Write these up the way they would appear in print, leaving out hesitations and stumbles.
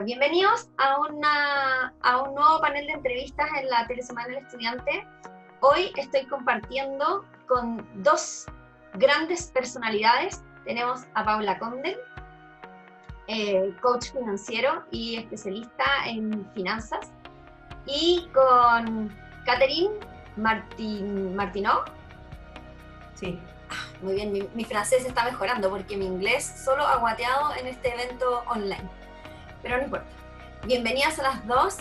Bienvenidos a un nuevo panel de entrevistas en la Telesemana del Estudiante. Hoy estoy compartiendo con dos grandes personalidades. Tenemos a Paula Condel, coach financiero y especialista en finanzas, y con Catherine Martineau. Sí. Muy bien, mi francés está mejorando porque mi inglés solo ha guateado en este evento online. Pero no importa. Bienvenidas a las dos.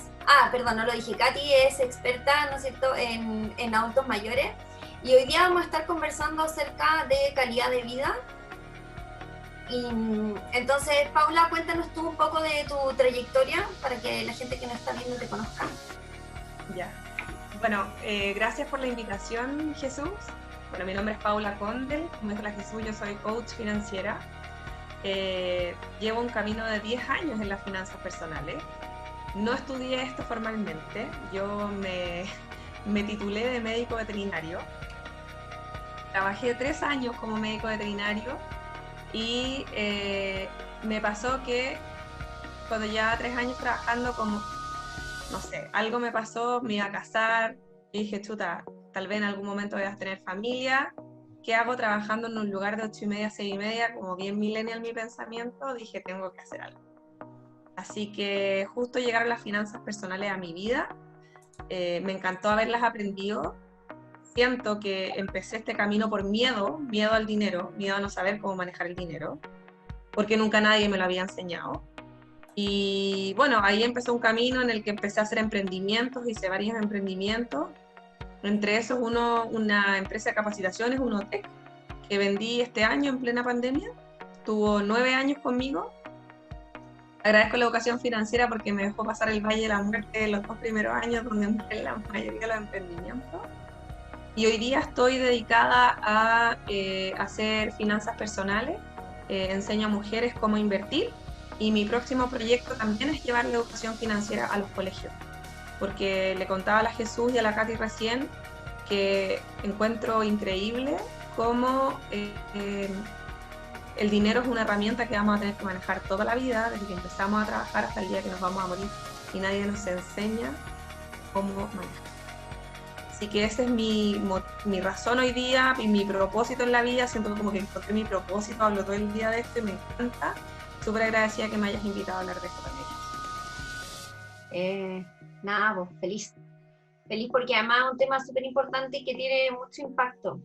Perdón, no lo dije. Katy es experta, ¿no es cierto?, en adultos mayores. Y hoy día vamos a estar conversando acerca de calidad de vida. Y entonces, Paula, cuéntanos tú un poco de tu trayectoria para que la gente que nos está viendo te conozca. Ya. Bueno, gracias por la invitación, Jesús. Bueno, mi nombre es Paula Condel. Como dijo la Jesús, yo soy coach financiera. Llevo un camino de 10 años en las finanzas personales. No estudié esto formalmente. Yo me titulé de médico veterinario. Trabajé 3 años como médico veterinario y me pasó que cuando ya 3 años trabajando, como, no sé, algo me pasó, me iba a casar y dije, chuta, tal vez en algún momento voy a tener familia. ¿Qué hago trabajando en un lugar de 8:30 a 6:30? Como bien millennial mi pensamiento, dije, tengo que hacer algo. Así que justo llegaron las finanzas personales a mi vida. Me encantó haberlas aprendido. Siento que empecé este camino por miedo al dinero, miedo a no saber cómo manejar el dinero, porque nunca nadie me lo había enseñado. Y bueno, ahí empezó un camino en el que empecé a hacer emprendimientos, hice varios emprendimientos. Entre esos una empresa de capacitaciones, Unotec, que vendí este año en plena pandemia. Tuvo 9 años conmigo. Agradezco la educación financiera porque me dejó pasar el valle de la muerte los 2 primeros años, donde mueren la mayoría de los emprendimientos. Y hoy día estoy dedicada a hacer finanzas personales. Enseño a mujeres cómo invertir. Y mi próximo proyecto también es llevar la educación financiera a los colegios. Porque le contaba a la Jesús y a la Katy recién que encuentro increíble cómo el dinero es una herramienta que vamos a tener que manejar toda la vida, desde que empezamos a trabajar hasta el día que nos vamos a morir, y nadie nos enseña cómo manejar. Así que ese es mi razón hoy día y mi propósito en la vida. Siento como que encontré mi propósito, hablo todo el día de esto y me encanta. Súper agradecida que me hayas invitado a hablar de esto también. Nada, pues feliz porque además es un tema súper importante y que tiene mucho impacto.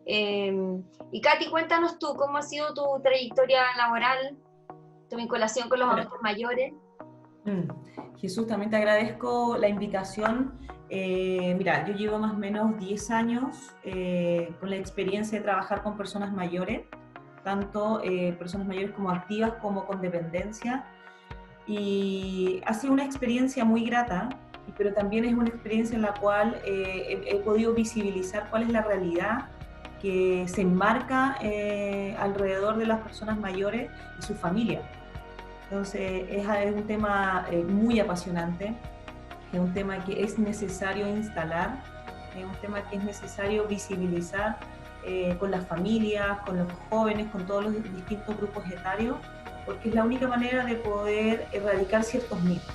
Y Katy, cuéntanos tú, ¿cómo ha sido tu trayectoria laboral, tu vinculación con los adultos mayores? Jesús, también te agradezco la invitación. Mira, yo llevo más o menos 10 años con la experiencia de trabajar con personas mayores, tanto personas mayores como activas como con dependencia. Y ha sido una experiencia muy grata, pero también es una experiencia en la cual he podido visibilizar cuál es la realidad que se enmarca alrededor de las personas mayores y su familia. Entonces es un tema muy apasionante, es un tema que es necesario instalar, es un tema que es necesario visibilizar con las familias, con los jóvenes, con todos los distintos grupos etarios, porque es la única manera de poder erradicar ciertos mitos.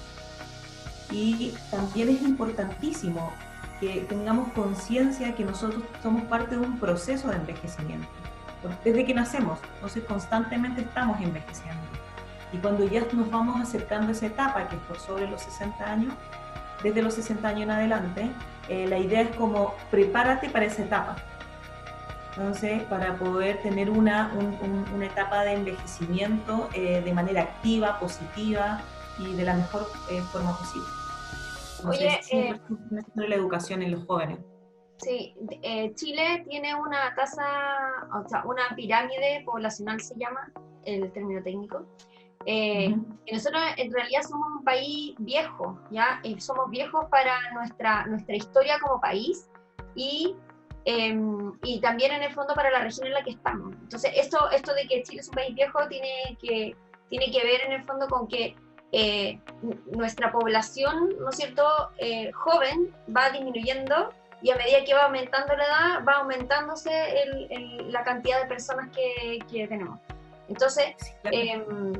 Y también es importantísimo que tengamos conciencia que nosotros somos parte de un proceso de envejecimiento, desde que nacemos, entonces constantemente estamos envejeciendo. Y cuando ya nos vamos acercando a esa etapa, que es por sobre los 60 años, desde los 60 años en adelante, la idea es como prepárate para esa etapa. Entonces, para poder tener una etapa de envejecimiento de manera activa, positiva y de la mejor forma posible. Entonces, Oye, es necesaria la educación en los jóvenes. Sí, Chile tiene una tasa, o sea, una pirámide poblacional se llama, el término técnico. Y nosotros en realidad somos un país viejo, ¿ya? Y somos viejos para nuestra historia como país y también en el fondo para la región en la que estamos. Entonces, esto de que Chile es un país viejo tiene que ver en el fondo con que nuestra población, ¿no es cierto?, joven va disminuyendo, y a medida que va aumentando la edad, va aumentándose la cantidad de personas que tenemos. Entonces, sí, claro.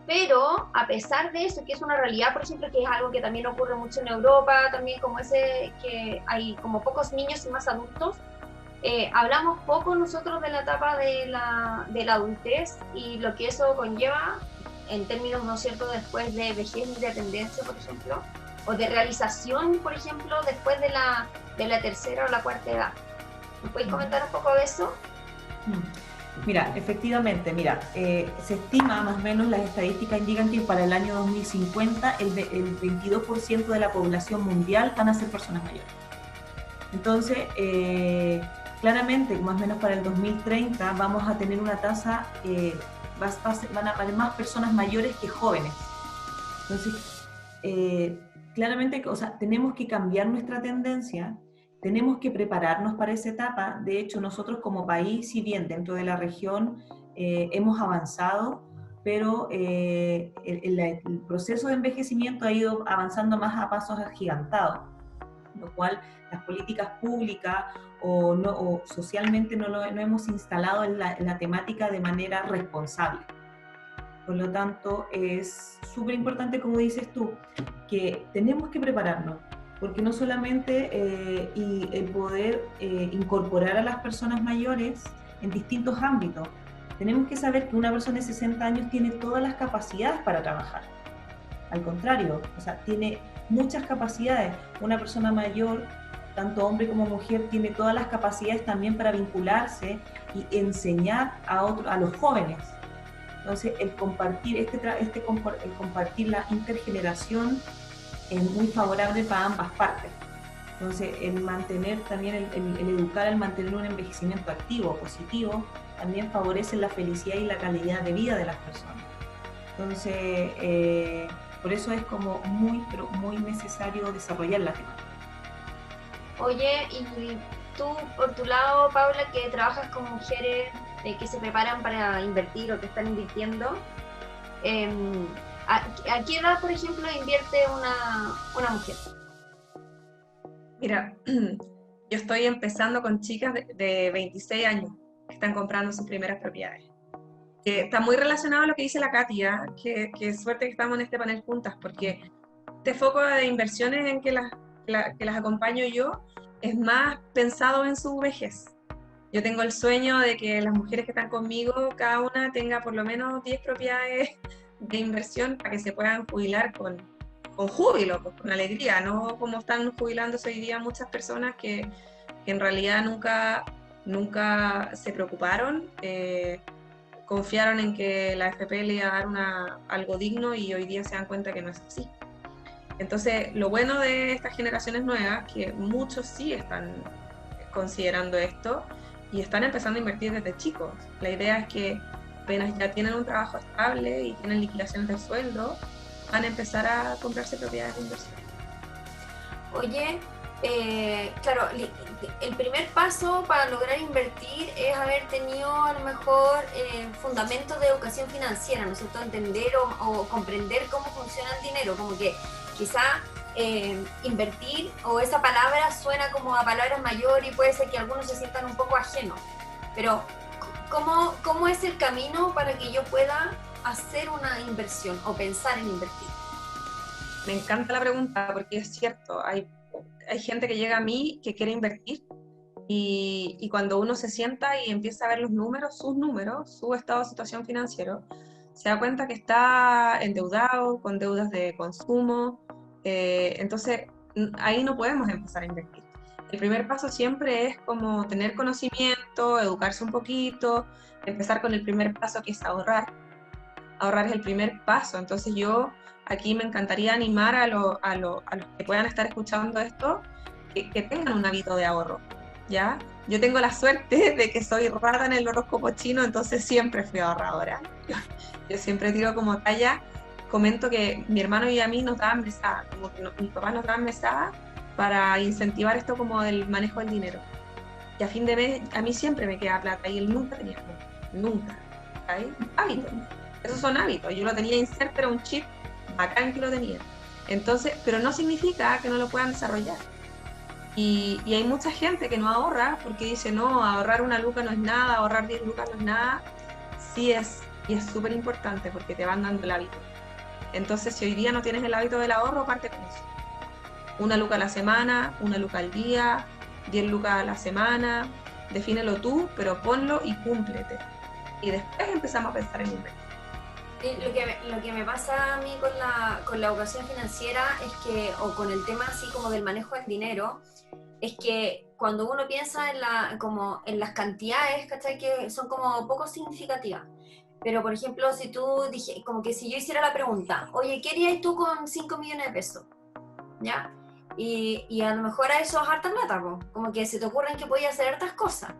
Pero a pesar de eso, que es una realidad, por ejemplo, que es algo que también ocurre mucho en Europa, también como ese que hay como pocos niños y más adultos, hablamos poco nosotros de la etapa de la adultez y lo que eso conlleva en términos, ¿no es cierto?, después de vejez y de tendencia, por ejemplo, o de realización, por ejemplo, después de la tercera o la cuarta edad. ¿Me puedes comentar un poco de eso? Mira, efectivamente, se estima más o menos, las estadísticas indican que para el año 2050 el 22% de la población mundial van a ser personas mayores. Entonces, claramente, más o menos para el 2030 vamos a tener una tasa, van a haber más personas mayores que jóvenes. Entonces, claramente, o sea, tenemos que cambiar nuestra tendencia. Tenemos que prepararnos para esa etapa. De hecho, nosotros como país, si bien dentro de la región hemos avanzado, pero el proceso de envejecimiento ha ido avanzando más a pasos agigantados, lo cual las políticas públicas o socialmente no hemos instalado en la temática de manera responsable. Por lo tanto, es súper importante, como dices tú, que tenemos que prepararnos, porque no solamente y el poder incorporar a las personas mayores en distintos ámbitos. Tenemos que saber que una persona de 60 años tiene todas las capacidades para trabajar. Al contrario, o sea, tiene muchas capacidades. Una persona mayor, tanto hombre como mujer, tiene todas las capacidades también para vincularse y enseñar a los jóvenes. Entonces, el compartir, el compartir la intergeneración es muy favorable para ambas partes. Entonces, el mantener también, el educar al mantener un envejecimiento activo, positivo, también favorece la felicidad y la calidad de vida de las personas. Entonces, por eso es como pero muy necesario desarrollar la temática. Oye, y tú, por tu lado, Paula, que trabajas con mujeres que se preparan para invertir o que están invirtiendo, ¿a qué edad, por ejemplo, invierte una mujer? Mira, yo estoy empezando con chicas de 26 años que están comprando sus primeras propiedades. Está muy relacionado a lo que dice la Katia, que suerte que estamos en este panel juntas, porque este foco de inversiones en que las acompaño yo es más pensado en su vejez. Yo tengo el sueño de que las mujeres que están conmigo, cada una tenga por lo menos 10 propiedades de inversión para que se puedan jubilar con júbilo, pues, con alegría, no como están jubilándose hoy día muchas personas que en realidad nunca se preocuparon, confiaron en que la AFP le iba a dar algo digno y hoy día se dan cuenta que no es así. Entonces, lo bueno de estas generaciones nuevas, que muchos sí están considerando esto y están empezando a invertir desde chicos. La idea es que apenas ya tienen un trabajo estable y tienen liquidaciones de sueldo, van a empezar a comprarse propiedades de inversión. Oye, claro, el primer paso para lograr invertir es haber tenido a lo mejor fundamentos de educación financiera, ¿no es cierto? Entender o comprender cómo funciona el dinero, como que quizá invertir o esa palabra suena como a palabras mayores y puede ser que algunos se sientan un poco ajenos, pero ¿cómo es el camino para que yo pueda hacer una inversión o pensar en invertir? Me encanta la pregunta porque es cierto, hay gente que llega a mí que quiere invertir y cuando uno se sienta y empieza a ver los números, su estado de situación financiero, se da cuenta que está endeudado, con deudas de consumo, entonces ahí no podemos empezar a invertir. El primer paso siempre es como tener conocimiento, educarse un poquito, empezar con el primer paso que es ahorrar. Ahorrar es el primer paso, entonces yo aquí me encantaría animar a los que puedan estar escuchando esto, que tengan un hábito de ahorro, ¿ya? Yo tengo la suerte de que soy rata en el horóscopo chino, entonces siempre fui ahorradora. Yo siempre tiro como talla, comento que mi hermano y a mí nos daban mesada, como que mis papás nos daban mesada para incentivar esto como del manejo del dinero. Y a fin de mes, a mí siempre me queda plata y él nunca tenía plata, nunca. ¿Hay? Hábitos. Esos son hábitos. Yo lo tenía inserto, era un chip bacán que lo tenía. Entonces, pero no significa que no lo puedan desarrollar. Y hay mucha gente que no ahorra porque dice, no, ahorrar 1 luca no es nada, ahorrar 10 lucas no es nada. Sí es, y es súper importante porque te van dando el hábito. Entonces, si hoy día no tienes el hábito del ahorro, parte con eso. 1 luca a la semana, 1 luca al día, 10 lucas a la semana, defínelo tú, pero ponlo y cúmplete. Y después empezamos a pensar en invertir. Lo que me pasa a mí con la educación financiera es que, o con el tema así como del manejo del dinero, es que cuando uno piensa como en las cantidades, ¿cachai? Que son como poco significativas. Pero, por ejemplo, si tú dije, como que si yo hiciera la pregunta, oye, ¿qué harías tú con 5 millones de pesos? ¿Ya? Y a lo mejor a eso es harta plata, como que se te ocurren que podías hacer hartas cosas.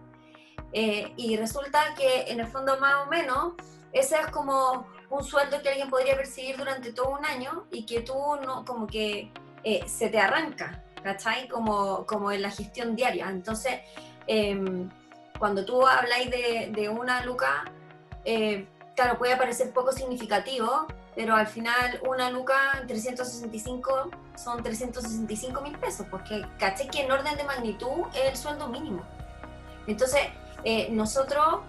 Y resulta que en el fondo más o menos ese es como un sueldo que alguien podría percibir durante todo un año y que tú no, como que se te arranca, ¿cachai? Como en la gestión diaria. Entonces, cuando tú habláis de 1 luca, claro, puede parecer poco significativo, pero al final 1 luca en 365 son 365.000 pesos, porque caché que en orden de magnitud es el sueldo mínimo. Entonces, nosotros,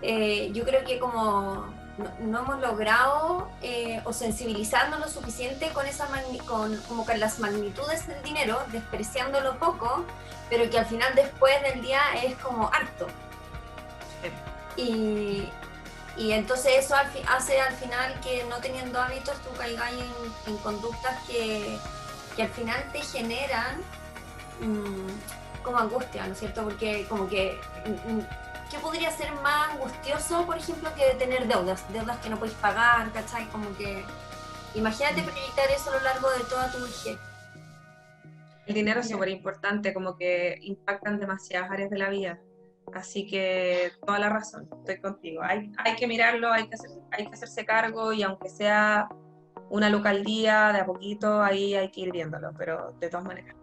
yo creo que como no hemos logrado o sensibilizarnos lo suficiente con las magnitudes del dinero, despreciándolo poco, pero que al final después del día es como harto. Y entonces eso hace al final que no teniendo hábitos tú caigas en conductas que al final te generan como angustia, ¿no es cierto? Porque como que ¿qué podría ser más angustioso, por ejemplo, que tener deudas que no podéis pagar, ¿cachai? Como que imagínate proyectar eso a lo largo de toda tu vejez. El dinero es súper importante, como que impacta en demasiadas áreas de la vida. Así que toda la razón, estoy contigo. Hay que mirarlo, hay que hacerse cargo, y aunque sea 1 luca al día, de a poquito, ahí hay que ir viéndolo, pero de todas maneras.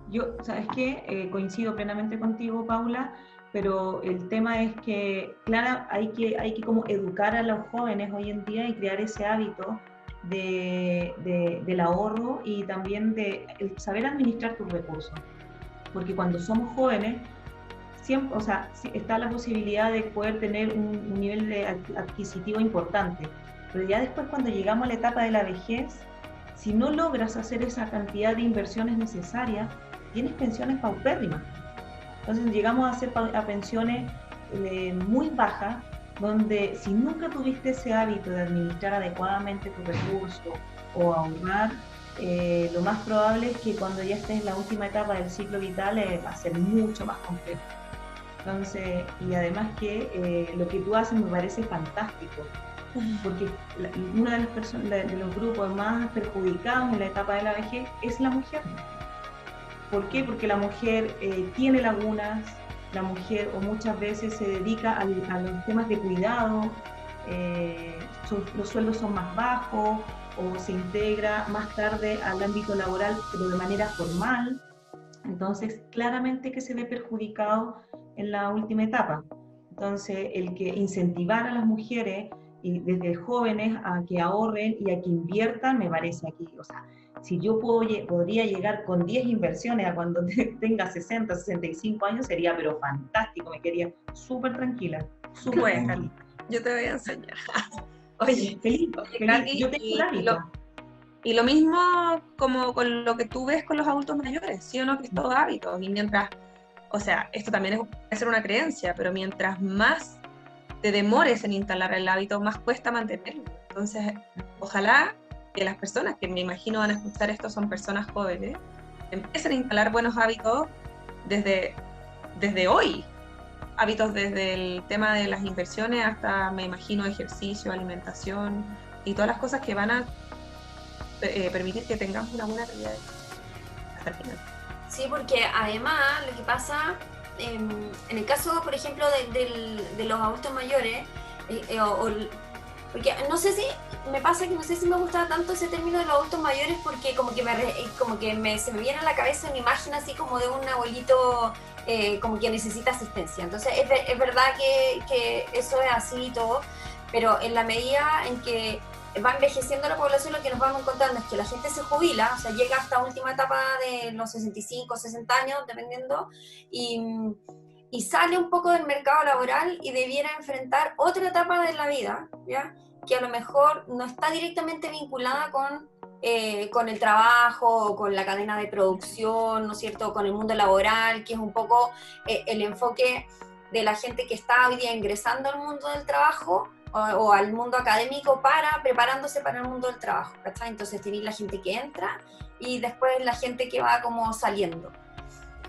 Yo, ¿sabes qué? Coincido plenamente contigo, Paula, pero el tema es que, claro, hay que como educar a los jóvenes hoy en día y crear ese hábito del ahorro y también de saber administrar tus recursos. Porque cuando somos jóvenes, siempre, o sea, está la posibilidad de poder tener un nivel adquisitivo importante, pero ya después cuando llegamos a la etapa de la vejez, si no logras hacer esa cantidad de inversiones necesarias, tienes pensiones paupérrimas. Entonces llegamos a hacer pensiones muy bajas, donde si nunca tuviste ese hábito de administrar adecuadamente tu recurso o ahorrar, lo más probable es que cuando ya estés en la última etapa del ciclo vital va a ser mucho más complejo. Entonces, y además que lo que tú haces me parece fantástico, porque una de las personas, de los grupos más perjudicados en la etapa de la vejez es la mujer. ¿Por qué? Porque la mujer tiene lagunas, la mujer o muchas veces se dedica a los temas de cuidado, los sueldos son más bajos o se integra más tarde al ámbito laboral, pero de manera formal. Entonces, claramente que se ve perjudicado en la última etapa. Entonces, el que incentivar a las mujeres y desde jóvenes a que ahorren y a que inviertan, me parece aquí, o sea, si yo podría llegar con 10 inversiones a cuando tenga 60, 65 años, sería pero fantástico, me quedaría súper tranquila. Súper tranquila. Yo te voy a enseñar. Oye, feliz, Katy, yo tengo el hábito. Y lo mismo como con lo que tú ves con los adultos mayores, ¿sí o no? Que es todo hábito. Y mientras, o sea, esto también puede ser una creencia, pero mientras más te demores en instalar el hábito, más cuesta mantenerlo. Entonces, ojalá que las personas que me imagino van a escuchar esto son personas jóvenes, empiecen a instalar buenos hábitos desde hoy. Hábitos desde el tema de las inversiones hasta, me imagino, ejercicio, alimentación y todas las cosas que van a permitir que tengamos una buena calidad de vida hasta el final. Sí, porque además lo que pasa, en el caso, por ejemplo, de los adultos mayores, porque no sé si me pasa que no sé si me gusta tanto ese término de los adultos mayores, porque como que se me viene a la cabeza una imagen así como de un abuelito como que necesita asistencia. Entonces es verdad que eso es así y todo, pero en la medida en que va envejeciendo la población, lo que nos vamos encontrando es que la gente se jubila, o sea, llega hasta última etapa de los 65, 60 años, dependiendo, y y sale un poco del mercado laboral y debiera enfrentar otra etapa de la vida, ¿ya? Que a lo mejor no está directamente vinculada con el trabajo o con la cadena de producción, ¿no es cierto?, con el mundo laboral, que es un poco el enfoque de la gente que está hoy día ingresando al mundo del trabajo o al mundo académico preparándose para el mundo del trabajo, ¿cachai? Entonces tenéis la gente que entra y después la gente que va como saliendo.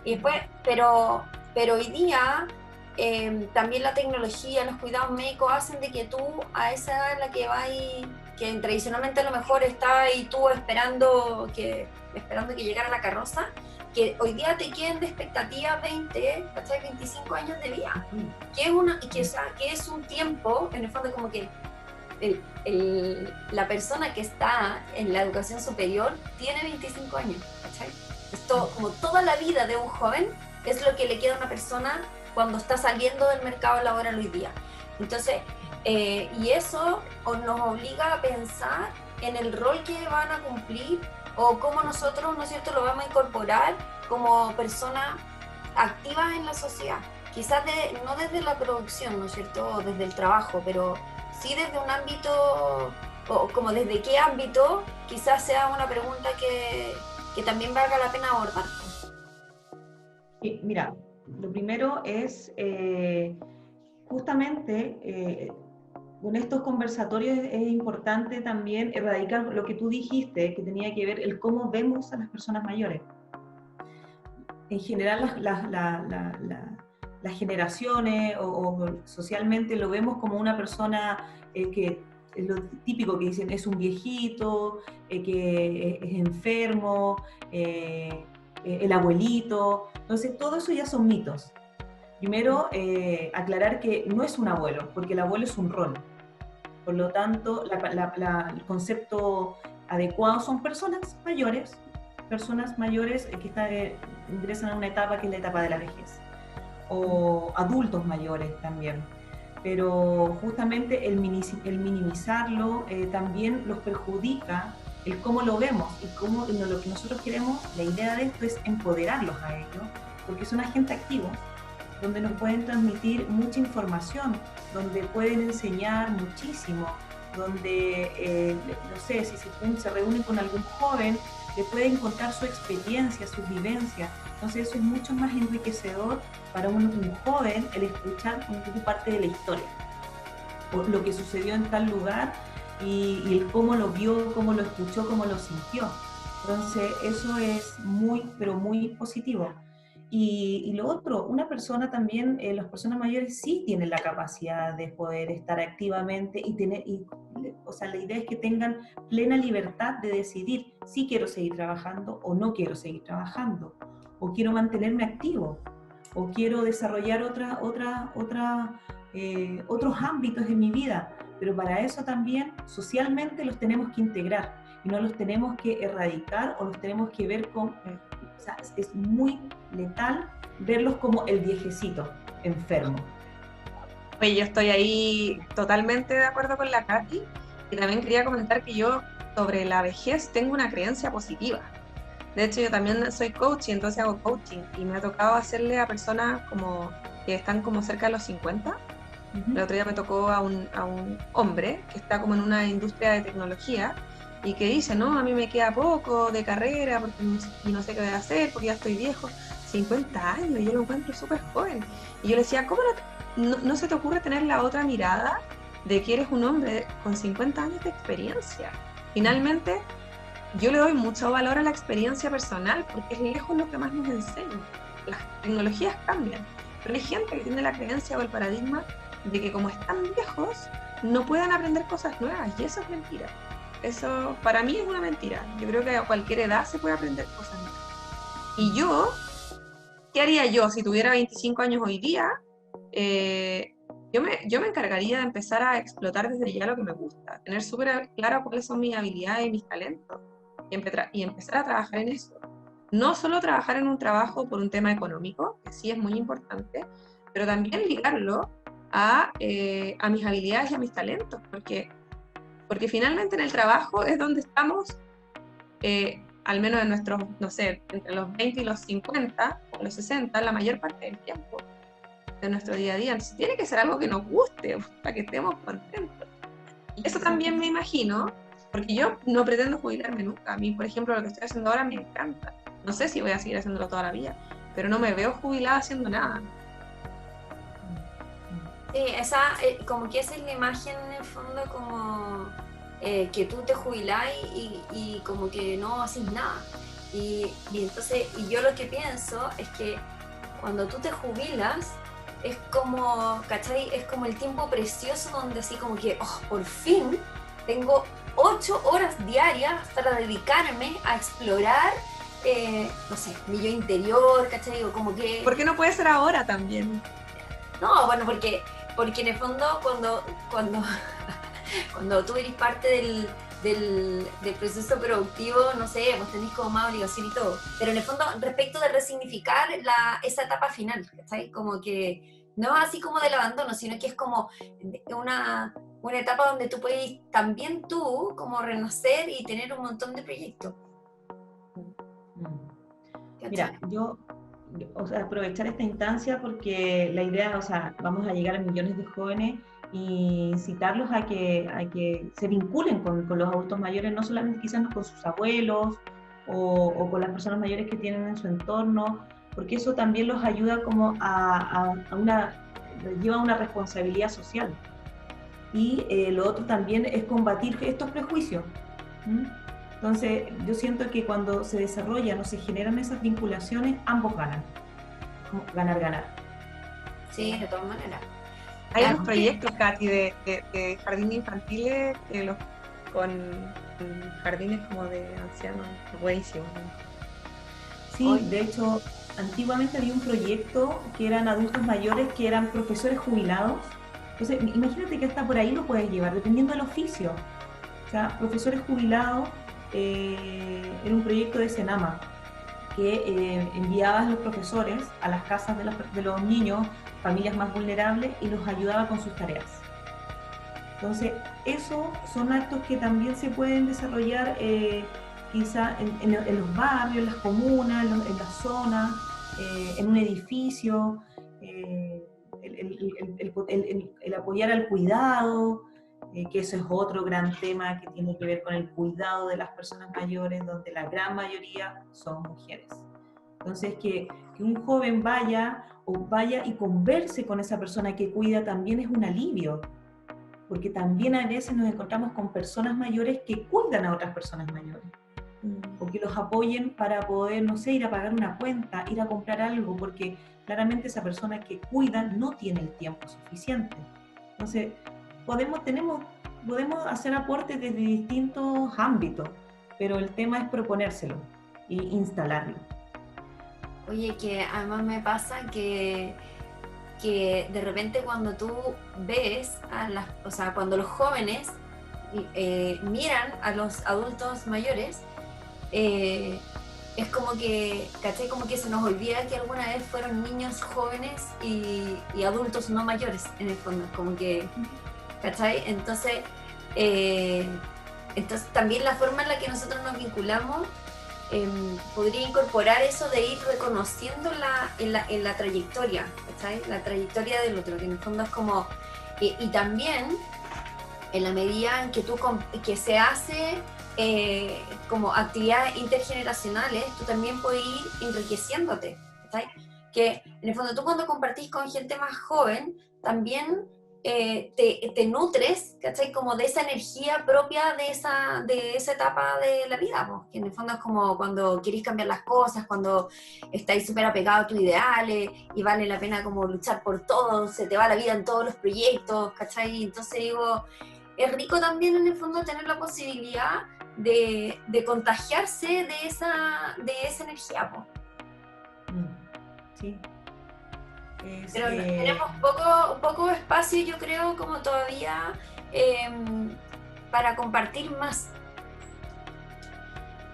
Y después, pero hoy día también la tecnología, los cuidados médicos hacen de que tú a esa edad en la que vas, que tradicionalmente a lo mejor estás ahí tú esperando que llegara la carroza, que hoy día te queden de expectativa 20, ¿cachai? 25 años de vida, que es un tiempo, en el fondo como que la persona que está en la educación superior tiene 25 años, ¿cachai? Esto, como toda la vida de un joven, es lo que le queda a una persona cuando está saliendo del mercado laboral hoy día. Entonces, y eso nos obliga a pensar en el rol que van a cumplir o cómo nosotros, ¿no es cierto?, lo vamos a incorporar como personas activas en la sociedad. Quizás no desde la producción, ¿no es cierto?, o desde el trabajo, pero sí desde un ámbito, o como desde qué ámbito, quizás sea una pregunta que también valga la pena abordar. Sí, mira, lo primero es justamente con estos conversatorios es importante también erradicar lo que tú dijiste, que tenía que ver el cómo vemos a las personas mayores. En general las generaciones o socialmente lo vemos como una persona que es lo típico que dicen, es un viejito, que es enfermo, el abuelito. Entonces todo eso ya son mitos. Primero, aclarar que no es un abuelo, porque el abuelo es un rol. Por lo tanto, el concepto adecuado son personas mayores que ingresan a una etapa que es la etapa de la vejez, o adultos mayores también. Pero justamente el minimizarlo también los perjudica el cómo lo vemos y cómo lo que nosotros queremos. La idea de esto es empoderarlos a ellos, porque son agentes activos, donde nos pueden transmitir mucha información, donde pueden enseñar muchísimo, donde, no sé, si se reúnen con algún joven, le pueden contar su experiencia, sus vivencias. Entonces eso es mucho más enriquecedor para un joven el escuchar parte de la historia, o lo que sucedió en tal lugar y el cómo lo vio, cómo lo escuchó, cómo lo sintió. Entonces eso es muy, pero muy positivo. Y lo otro, una persona también, las personas mayores sí tienen la capacidad de poder estar activamente o sea, la idea es que tengan plena libertad de decidir si quiero seguir trabajando o no quiero seguir trabajando, o quiero mantenerme activo, o quiero desarrollar otros ámbitos de mi vida. Pero para eso también socialmente los tenemos que integrar y no los tenemos que erradicar o los tenemos que ver con... O sea, es muy letal verlos como el viejecito enfermo. Oye, yo estoy ahí totalmente de acuerdo con la Katy, y también quería comentar que yo sobre la vejez tengo una creencia positiva. De hecho, yo también soy coach y entonces hago coaching, y me ha tocado hacerle a personas como que están como cerca de los 50. Uh-huh. El otro día me tocó a un hombre que está como en una industria de tecnología y que dice, no, a mí me queda poco de carrera porque no sé qué voy a hacer porque ya estoy viejo. 50 años, y yo lo encuentro súper joven. Y yo le decía, ¿cómo no se te ocurre tener la otra mirada de que eres un hombre con 50 años de experiencia? Finalmente, yo le doy mucho valor a la experiencia personal porque es lejos lo que más nos enseña. Las tecnologías cambian, pero hay gente que tiene la creencia o el paradigma de que como están viejos, no puedan aprender cosas nuevas, y eso es mentira. Eso para mí es una mentira. Yo creo que a cualquier edad se puede aprender cosas nuevas. Y yo, ¿qué haría yo si tuviera 25 años hoy día? Yo me encargaría de empezar a explotar desde ya lo que me gusta, tener súper claro cuáles son mis habilidades y mis talentos, y empezar a trabajar en eso. No solo trabajar en un trabajo por un tema económico, que sí es muy importante, pero también ligarlo a mis habilidades y a mis talentos, porque finalmente en el trabajo es donde estamos, al menos en nuestros, no sé, entre los 20 y los 50 o los 60, la mayor parte del tiempo. de nuestro día a día. Entonces tiene que ser algo que nos guste, para que estemos contentos. Y eso también me imagino, porque yo no pretendo jubilarme nunca. A mí, por ejemplo, lo que estoy haciendo ahora me encanta. No sé si voy a seguir haciéndolo toda la vida, pero no me veo jubilada haciendo nada. Sí, esa, como que esa es la imagen en el fondo, como que tú te jubilás y como que no haces nada. Y entonces, y yo lo que pienso es que cuando tú te jubilas, es como, ¿cachai? Es como el tiempo precioso donde así como que, oh, por fin tengo 8 horas diarias para dedicarme a explorar, no sé, mi yo interior, ¿cachai? O como que... ¿Por qué no puede ser ahora también? No, bueno, porque en el fondo cuando tú eres parte del proceso productivo, no sé, vos tenés como más obligación y todo. Pero en el fondo, respecto de resignificar esa etapa final, ¿sabes? Como que no así como del abandono, sino que es como una etapa donde tú puedes también tú como renacer y tener un montón de proyectos. Mira, o sea, aprovechar esta instancia porque la idea, o sea, vamos a llegar a millones de jóvenes y incitarlos a que se vinculen con los adultos mayores, no solamente quizás con sus abuelos o con las personas mayores que tienen en su entorno, porque eso también los ayuda como lleva a una responsabilidad social. Y lo otro también es combatir estos prejuicios. Entonces, yo siento que cuando se desarrollan o se generan esas vinculaciones, ambos ganan. Ganar, ganar. Sí, de todas maneras. Hay unos proyectos, Katy, de jardines infantiles con jardines como de ancianos, buenísimos. Sí, de hecho, antiguamente había un proyecto que eran adultos mayores que eran profesores jubilados. Entonces, imagínate que hasta por ahí lo puedes llevar, dependiendo del oficio. O sea, profesores jubilados, era un proyecto de Senama, que enviaba a los profesores a las casas de los niños, familias más vulnerables, y los ayudaba con sus tareas. Entonces, esos son actos que también se pueden desarrollar quizá en los barrios, en las comunas, en las zonas, en un edificio, el apoyar al cuidado, que eso es otro gran tema que tiene que ver con el cuidado de las personas mayores, donde la gran mayoría son mujeres. Entonces, que un joven vaya y converse con esa persona que cuida también es un alivio, porque también a veces nos encontramos con personas mayores que cuidan a otras personas mayores, o que los apoyen para poder, no sé, ir a pagar una cuenta, ir a comprar algo, porque claramente esa persona que cuida no tiene el tiempo suficiente. Entonces, podemos hacer aportes desde distintos ámbitos, pero el tema es proponérselo e instalarlo. Oye, que además me pasa que de repente cuando tú ves o sea, cuando los jóvenes miran a los adultos mayores, es como que, ¿cachai? Como que se nos olvida que alguna vez fueron niños jóvenes y adultos no mayores, en el fondo, como que, ¿cachai? Entonces también la forma en la que nosotros nos vinculamos podría incorporar eso de ir reconociendo en la trayectoria, ¿cachai? La trayectoria del otro, que en el fondo es como, y también en la medida en que se hace como actividades intergeneracionales, tú también puedes ir enriqueciéndote, ¿cachai? Que en el fondo tú cuando compartís con gente más joven, también te nutres, ¿cachai? Como de esa energía propia de esa etapa de la vida, pues, que en el fondo es como cuando querés cambiar las cosas, cuando estáis súper apegados a tus ideales y vale la pena como luchar por todo, se te va la vida en todos los proyectos, ¿cachai? Entonces digo, es rico también en el fondo tener la posibilidad de contagiarse de esa energía, pues. Sí. Pero tenemos poco espacio, yo creo, como todavía para compartir más.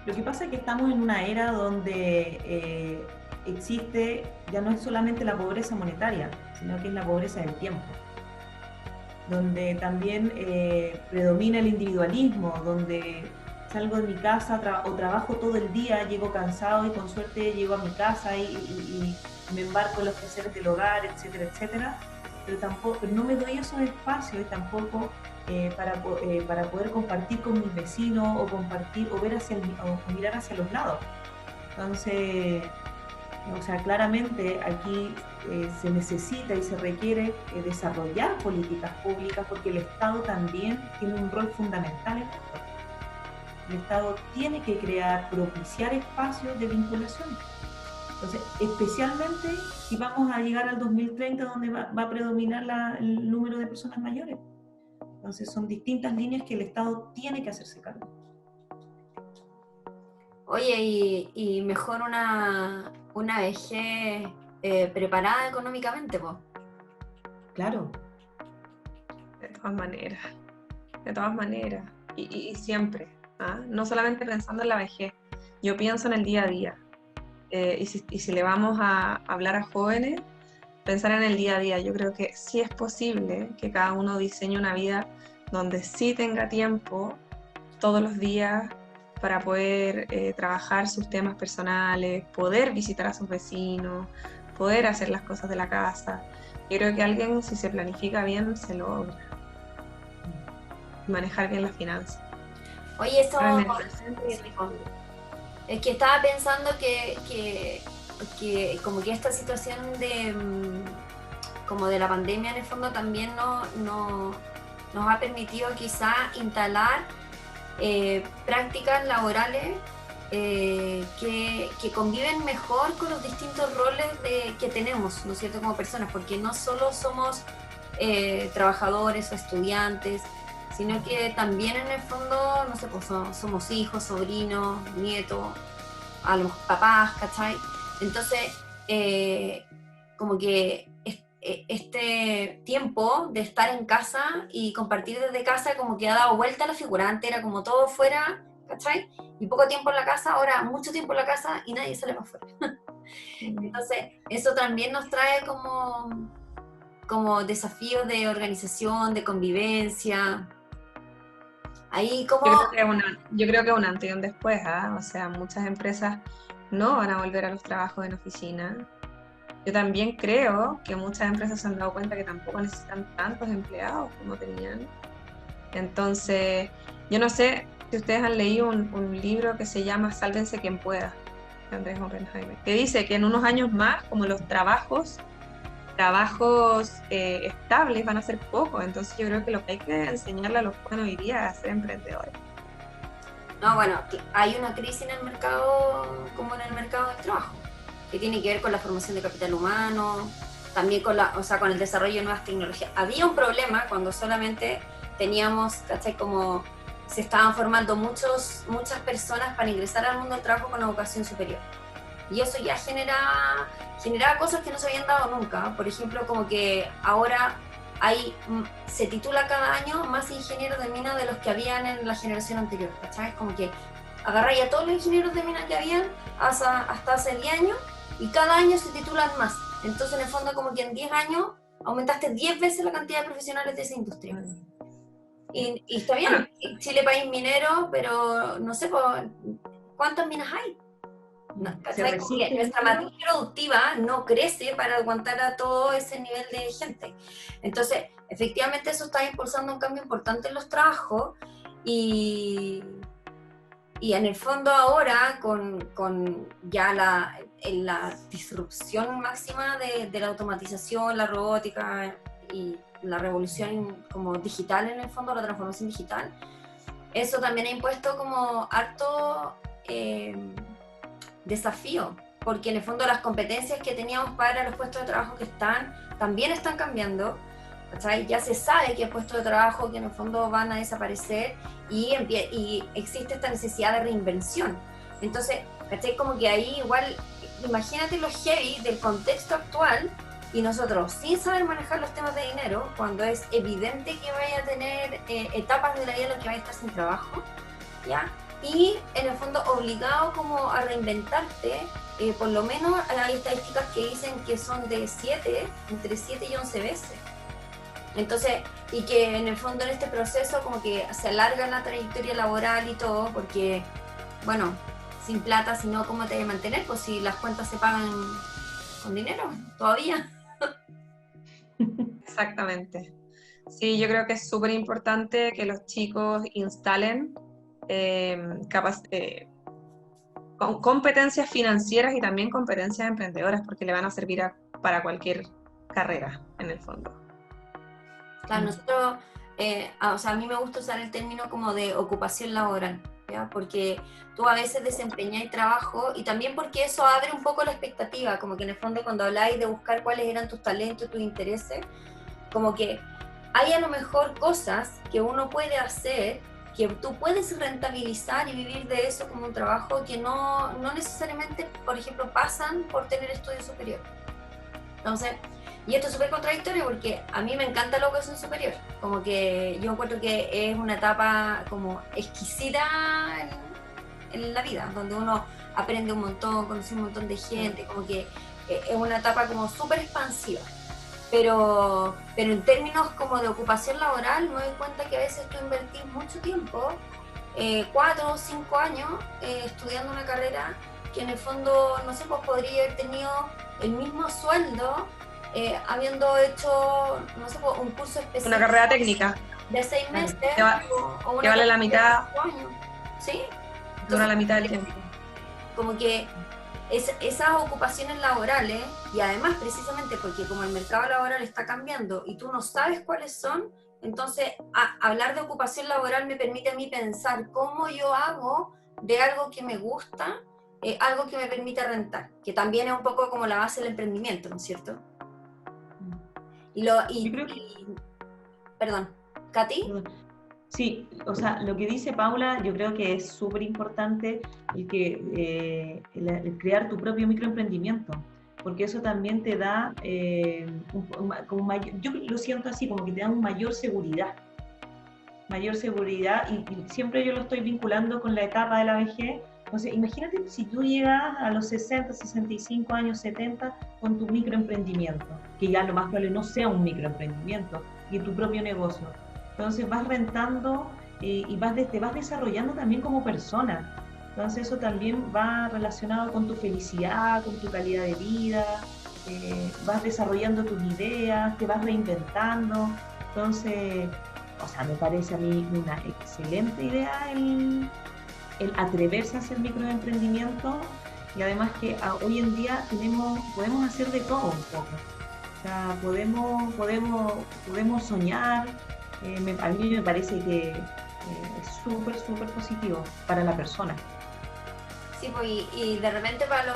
Lo que pasa es que estamos en una era donde existe, ya no es solamente la pobreza monetaria, sino que es la pobreza del tiempo, donde también predomina el individualismo, donde salgo de mi casa o trabajo todo el día, llego cansado y con suerte llego a mi casa y me embarco en los quehaceres del hogar, etcétera, etcétera, pero no me doy esos espacios y tampoco para poder compartir con mis vecinos o compartir o mirar hacia los lados. Entonces, o sea, claramente aquí se necesita y se requiere desarrollar políticas públicas porque el Estado también tiene un rol fundamental en esto. El Estado tiene que propiciar espacios de vinculación. Entonces, especialmente si vamos a llegar al 2030 donde va a predominar el número de personas mayores. Entonces, son distintas líneas que el Estado tiene que hacerse cargo. Oye, y mejor una vejez preparada económicamente, pues. Claro. De todas maneras. Y siempre, ¿ah? No solamente pensando en la vejez, yo pienso en el día a día. Y si le vamos a hablar a jóvenes, pensar en el día a día. Yo creo que sí es posible que cada uno diseñe una vida donde sí tenga tiempo todos los días para poder trabajar sus temas personales, poder visitar a sus vecinos, poder hacer las cosas de la casa. Yo creo que alguien, si se planifica bien, se logra. Manejar bien las finanzas. Oye, eso es que estaba pensando que como que esta situación como de la pandemia en el fondo también nos ha permitido quizá instalar prácticas laborales que conviven mejor con los distintos roles que tenemos, ¿no es cierto?, como personas, porque no solo somos trabajadores o estudiantes, sino que también en el fondo, no sé, pues somos hijos, sobrinos, nietos, a los papás, ¿cachai? Entonces, como que este tiempo de estar en casa y compartir desde casa como que ha dado vuelta a la figura. Antes era como todo fuera, ¿cachai? Y poco tiempo en la casa, ahora mucho tiempo en la casa y nadie sale para afuera. Entonces, eso también nos trae como desafíos de organización, de convivencia. Ahí como... Yo creo que un antes y un después, ¿ah? O sea, muchas empresas no van a volver a los trabajos en oficina. Yo también creo que muchas empresas se han dado cuenta que tampoco necesitan tantos empleados como tenían. Entonces, yo no sé si ustedes han leído un libro que se llama Sálvense quien pueda, de Andrés Oppenheimer, que dice que en unos años más, como los trabajos estables van a ser pocos. Entonces yo creo que lo que hay que enseñarle a los jóvenes hoy día es a ser emprendedores. No, bueno, hay una crisis en el mercado, como en el mercado del trabajo, que tiene que ver con la formación de capital humano, también con el desarrollo de nuevas tecnologías. Había un problema cuando solamente teníamos, ¿cachai?, como se estaban formando muchas personas para ingresar al mundo del trabajo con educación superior. Y eso ya generaba cosas que no se habían dado nunca. Por ejemplo, como que ahora se titula cada año más ingenieros de mina de los que habían en la generación anterior, ¿cachai? Como que agarráis a todos los ingenieros de mina que habían hasta hace 10 años y cada año se titulan más. Entonces, en el fondo, como que en 10 años aumentaste 10 veces la cantidad de profesionales de esa industria. Y está bien, Chile país minero, pero no sé, ¿cuántas minas hay? No, nuestra matriz productiva no crece para aguantar a todo ese nivel de gente. Entonces, efectivamente eso está impulsando un cambio importante en los trabajos y en el fondo ahora con ya la disrupción máxima de la automatización, la robótica y la revolución como digital, en el fondo la transformación digital, eso también ha impuesto como harto desafío, porque en el fondo las competencias que teníamos para los puestos de trabajo también están cambiando, ¿cachai? Ya se sabe que hay puestos de trabajo que en el fondo van a desaparecer y existe esta necesidad de reinvención. Entonces, ¿cachai? Como que ahí igual, imagínate lo heavy del contexto actual y nosotros sin saber manejar los temas de dinero, cuando es evidente que vaya a tener etapas de la vida en las que vaya a estar sin trabajo, ¿ya? Y en el fondo obligado como a reinventarte, por lo menos hay estadísticas que dicen que son entre 7 y 11 veces. Entonces, y que en el fondo en este proceso como que se alarga la trayectoria laboral y todo, porque, bueno, sin plata, si no, ¿cómo te vas a mantener? Pues si las cuentas se pagan con dinero, todavía. Exactamente. Sí, yo creo que es súper importante que los chicos instalen competencias financieras y también competencias emprendedoras, porque le van a servir para cualquier carrera, en el fondo. Claro, nosotros, o sea, a mí me gusta usar el término como de ocupación laboral, ¿ya? Porque tú a veces desempeñas trabajo y también porque eso abre un poco la expectativa, como que en el fondo cuando habláis de buscar cuáles eran tus talentos, tus intereses, como que hay a lo mejor cosas que uno puede hacer, que tú puedes rentabilizar y vivir de eso como un trabajo que no necesariamente, por ejemplo, pasan por tener estudios superiores. Entonces, y esto es súper contradictorio porque a mí me encanta la educación superior, como que yo encuentro que es una etapa como exquisita en la vida, donde uno aprende un montón, conoce un montón de gente, como que es una etapa como súper expansiva. Pero en términos como de ocupación laboral, me doy cuenta que a veces tú invertís mucho tiempo, 4 o 5 años, estudiando una carrera que en el fondo, no sé, pues podría haber tenido el mismo sueldo habiendo hecho, no sé, pues, un curso especial. Una carrera técnica. De 6 meses. O una que vale la mitad. ¿Sí? Dura la mitad del tiempo. Como que esas ocupaciones laborales, y además precisamente porque como el mercado laboral está cambiando y tú no sabes cuáles son, entonces hablar de ocupación laboral me permite a mí pensar cómo yo hago de algo que me gusta, algo que me permita rentar, que también es un poco como la base del emprendimiento, ¿no es cierto? Perdón, ¿Katy? Sí, o sea, lo que dice Paula, yo creo que es súper importante el crear tu propio microemprendimiento, porque eso también te da, yo lo siento así, como que te da una mayor seguridad y siempre yo lo estoy vinculando con la etapa de la vejez. Entonces, imagínate si tú llegas a los 60, 65 años, 70 con tu microemprendimiento, que ya lo más probable no sea un microemprendimiento, y tu propio negocio. Entonces vas rentando y te vas desarrollando también como persona. Entonces eso también va relacionado con tu felicidad, con tu calidad de vida, vas desarrollando tus ideas, te vas reinventando. Entonces, o sea, me parece a mí una excelente idea el atreverse a hacer microemprendimiento, y además que hoy en día podemos hacer de todo un poco. O sea, podemos soñar. A mí me parece que es súper, súper positivo para la persona. Sí, pues, y de repente para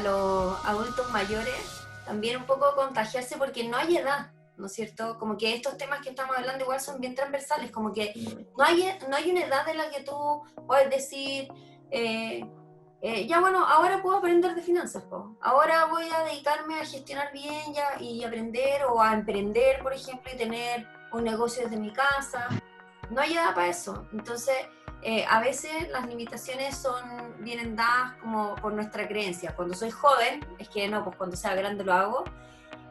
los adultos mayores también un poco contagiarse porque no hay edad, ¿no es cierto? Como que estos temas que estamos hablando igual son bien transversales, como que no hay una edad en la que tú puedes decir, ya bueno, ahora puedo aprender de finanzas, po. Ahora voy a dedicarme a gestionar bien ya, y aprender o a emprender, por ejemplo, y tener un negocio desde mi casa. No hay edad para eso. Entonces, a veces las limitaciones vienen dadas como por nuestra creencia. Cuando soy joven, es que no, pues cuando sea grande lo hago.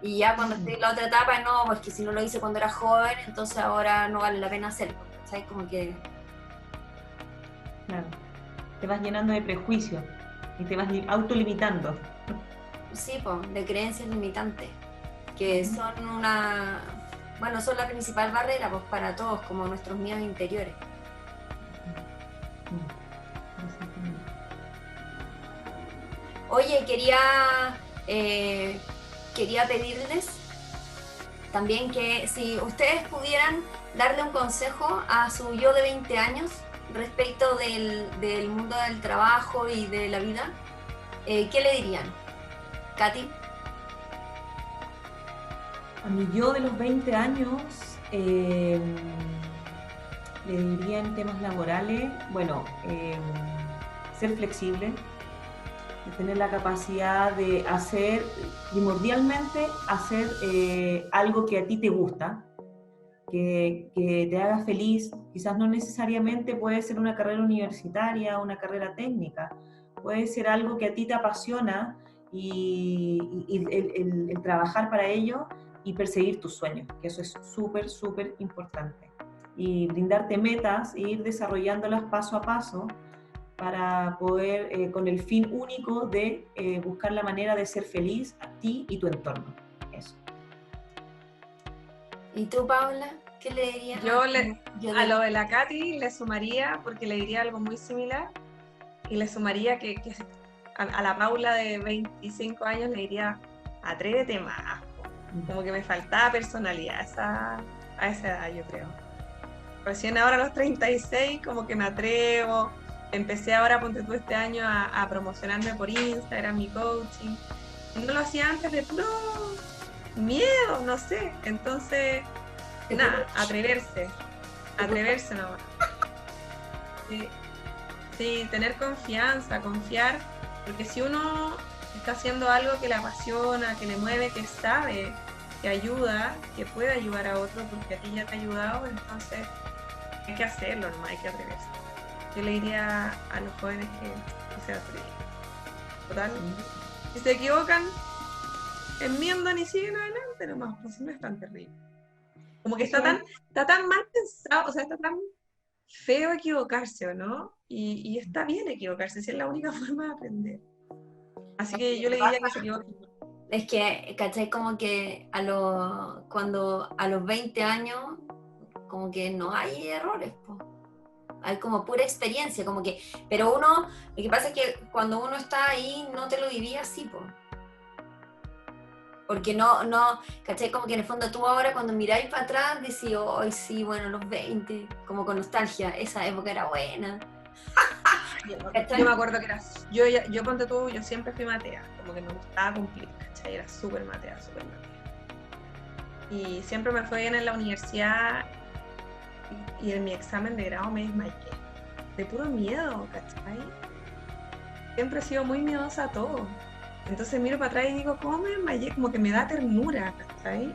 Y ya cuando estoy en la otra etapa, no, pues que si no lo hice cuando era joven, entonces ahora no vale la pena hacerlo. ¿Sabes? Como que... Claro. Te vas llenando de prejuicios y te vas autolimitando. Sí, pues, de creencias limitantes, que son son la principal barrera pues, para todos, como nuestros miedos interiores. Oye, quería pedirles también que si ustedes pudieran darle un consejo a su yo de 20 años respecto del mundo del trabajo y de la vida, ¿qué le dirían? Katy. A mi yo de los 20 años le diría en temas laborales, bueno, ser flexible, tener la capacidad de primordialmente hacer algo que a ti te gusta, que te haga feliz. Quizás no necesariamente puede ser una carrera universitaria o una carrera técnica, puede ser algo que a ti te apasiona y el trabajar para ello y perseguir tus sueños, que eso es súper, súper importante. Y brindarte metas e ir desarrollándolas paso a paso para poder, con el fin único de buscar la manera de ser feliz a ti y tu entorno. Eso. ¿Y tú, Paula? ¿Qué le dirías? A lo de la Katy le sumaría, porque le diría algo muy similar, y le sumaría que a la Paula de 25 años le diría, atrévete más. Como que me faltaba personalidad a esa edad, yo creo. Recién ahora a los 36 como que me atrevo. Empecé ahora, ponte tú, este año a promocionarme por Instagram, mi coaching. No lo hacía antes de puro miedo, no sé. Entonces, nada, atreverse nomás. Sí, tener confianza, confiar, porque si uno está haciendo algo que le apasiona, que le mueve, que sabe, que ayuda, que puede ayudar a otro, porque a ti ya te ha ayudado, entonces hay que hacerlo nomás, hay que atreverse. Yo le diría a los jóvenes que se atrevan. Total, si se equivocan, enmiendan y siguen adelante nomás, pues no es tan terrible. Como que está tan mal pensado, o sea, está tan feo equivocarse, ¿o no? Y está bien equivocarse, si es la única forma de aprender. Así que yo le diría que se equivoque. Es que, ¿cachai? Como que cuando a los 20 años, como que no hay errores, po. Hay como pura experiencia, como que, pero lo que pasa es que cuando uno está ahí no te lo vivía así, po. Porque no, ¿cachai? Como que en el fondo tú ahora cuando miráis para atrás decís, hoy sí, bueno, los 20, como con nostalgia, esa época era buena. Yo me acuerdo que yo ponte tú, yo siempre fui matea, como que me gustaba cumplir, ¿cachai? Era súper matea. Y siempre me fue bien en la universidad y en mi examen de grado me desmayé, de puro miedo, ¿cachai? Siempre he sido muy miedosa a todo. Entonces miro para atrás y digo, ¿cómo me desmayé? Como que me da ternura, ¿cachai?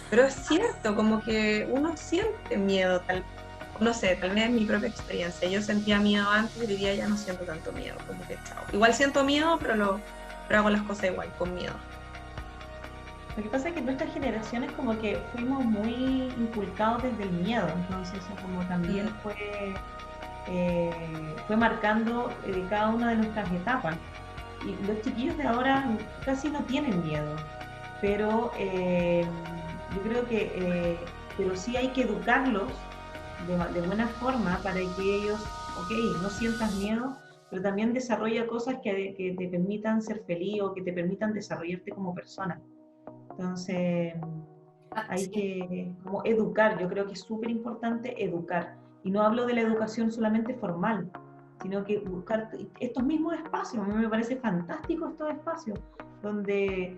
Pero es cierto, como que uno siente miedo, no sé, tal vez es mi propia experiencia. Yo sentía miedo antes y hoy día ya no siento tanto miedo, como que chao. Igual siento miedo, pero hago las cosas igual, con miedo. Lo que pasa es que nuestras generaciones como que fuimos muy inculcados desde el miedo, entonces eso como también fue marcando cada una de nuestras etapas. Y los chiquillos de ahora casi no tienen miedo, pero yo creo que pero sí hay que educarlos de buena forma para que ellos, no sientas miedo, pero también desarrolla cosas que te permitan ser feliz o que te permitan desarrollarte como persona. Entonces, hay que como educar, yo creo que es súper importante educar. Y no hablo de la educación solamente formal, sino que buscar estos mismos espacios. A mí me parece fantástico estos espacios, donde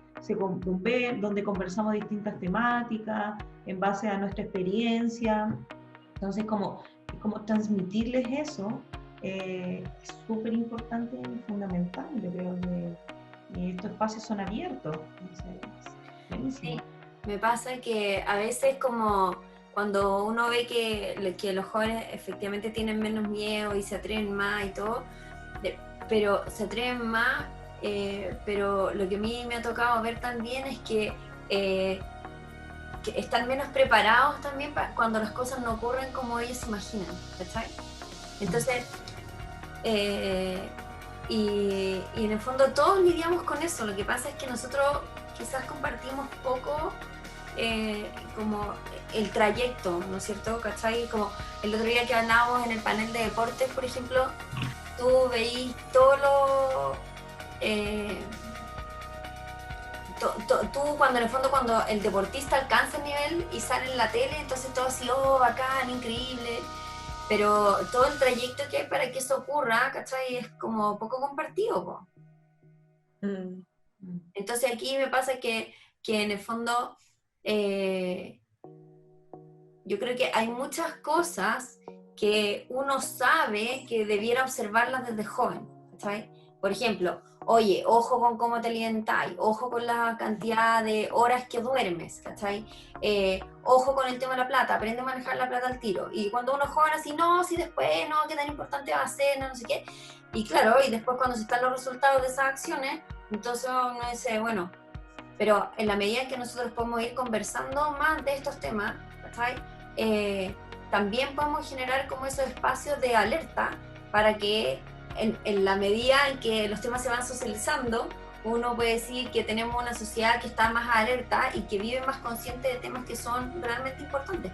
donde conversamos distintas temáticas, en base a nuestra experiencia. Entonces, como transmitirles eso es súper importante y fundamental. Yo creo que estos espacios son abiertos. Entonces, sí, me pasa que a veces como cuando uno ve que los jóvenes efectivamente tienen menos miedo y se atreven más y todo, pero se atreven más, pero lo que a mí me ha tocado ver también es que están menos preparados también cuando las cosas no ocurren como ellos se imaginan, ¿cachai? Entonces, y en el fondo todos lidiamos con eso. Lo que pasa es que nosotros quizás compartimos poco como el trayecto, ¿no es cierto? ¿Cachai? Como el otro día que hablábamos en el panel de deportes, por ejemplo, tú veís todo lo... tú cuando en el fondo cuando el deportista alcanza el nivel y sale en la tele, entonces todo así, oh, bacán, increíble, pero todo el trayecto que hay para que eso ocurra, ¿cachai? Es como poco compartido, po. Entonces aquí me pasa que en el fondo yo creo que hay muchas cosas que uno sabe que debiera observarlas desde joven, ¿sabes? Por ejemplo, oye, ojo con cómo te alimentáis, ojo con la cantidad de horas que duermes, ¿cachai? Ojo con el tema de la plata, aprende a manejar la plata al tiro. Y cuando uno es joven así, no, si después, no, qué tan importante va a ser, no sé qué. Y claro, y después cuando se están los resultados de esas acciones, entonces uno dice, bueno, pero en la medida en que nosotros podemos ir conversando más de estos temas, ¿cachai? También podemos generar como esos espacios de alerta para que en la medida en que los temas se van socializando, uno puede decir que tenemos una sociedad que está más alerta y que vive más consciente de temas que son realmente importantes.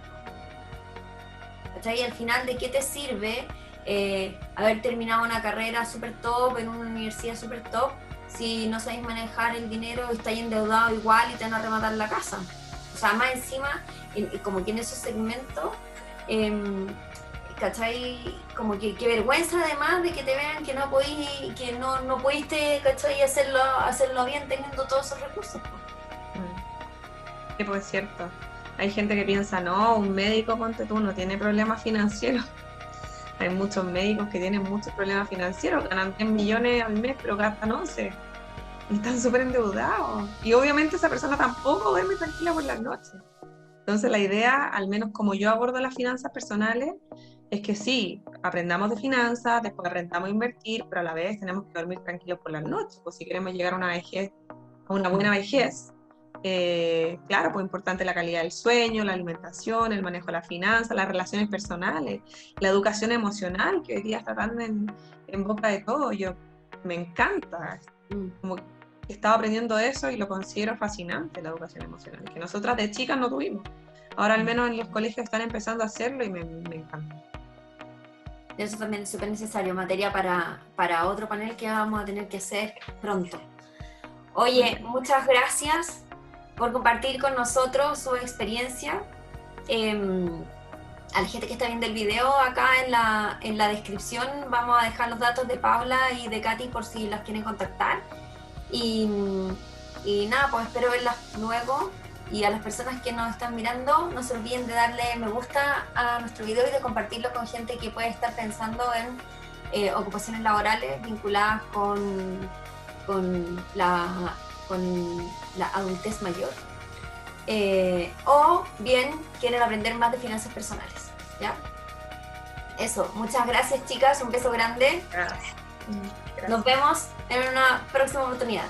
¿Cachai? Y al final, ¿de qué te sirve haber terminado una carrera súper top en una universidad súper top si no sabéis manejar el dinero, estáis endeudado igual y te van a rematar la casa? O sea, más encima, como que en esos segmentos, ¿cachai? Como que vergüenza además de que te vean que no pudiste, ¿cachai? Hacerlo bien teniendo todos esos recursos. Sí, pues es cierto. Hay gente que piensa, no, un médico, ponte tú, no tiene problemas financieros. Hay muchos médicos que tienen muchos problemas financieros, ganan 10 millones al mes, pero gastan 11. Y están súper endeudados. Y obviamente esa persona tampoco duerme tranquila por las noches. Entonces la idea, al menos como yo abordo las finanzas personales, es que sí, aprendamos de finanzas, después aprendamos a invertir, pero a la vez tenemos que dormir tranquilos por las noches, pues si queremos llegar a una vejez, a una buena vejez. Claro, pues importante la calidad del sueño, la alimentación, el manejo de las finanzas, las relaciones personales, la educación emocional, que hoy día está tan en boca de todo. Me encanta, como que he estado aprendiendo eso y lo considero fascinante, la educación emocional, que nosotras de chicas no tuvimos. Ahora al menos en los colegios están empezando a hacerlo y me encanta. Eso también es súper necesario, materia para otro panel que vamos a tener que hacer pronto. Oye, muchas gracias por compartir con nosotros su experiencia. A la gente que está viendo el video, acá en la descripción vamos a dejar los datos de Paula y de Katy por si las quieren contactar. Y nada, pues espero verlas luego. Y a las personas que nos están mirando, no se olviden de darle me gusta a nuestro video y de compartirlo con gente que puede estar pensando en ocupaciones laborales vinculadas con la adultez mayor, o bien quieren aprender más de finanzas personales, ¿ya? Eso, muchas gracias chicas, un beso grande. Gracias. Nos vemos en una próxima oportunidad.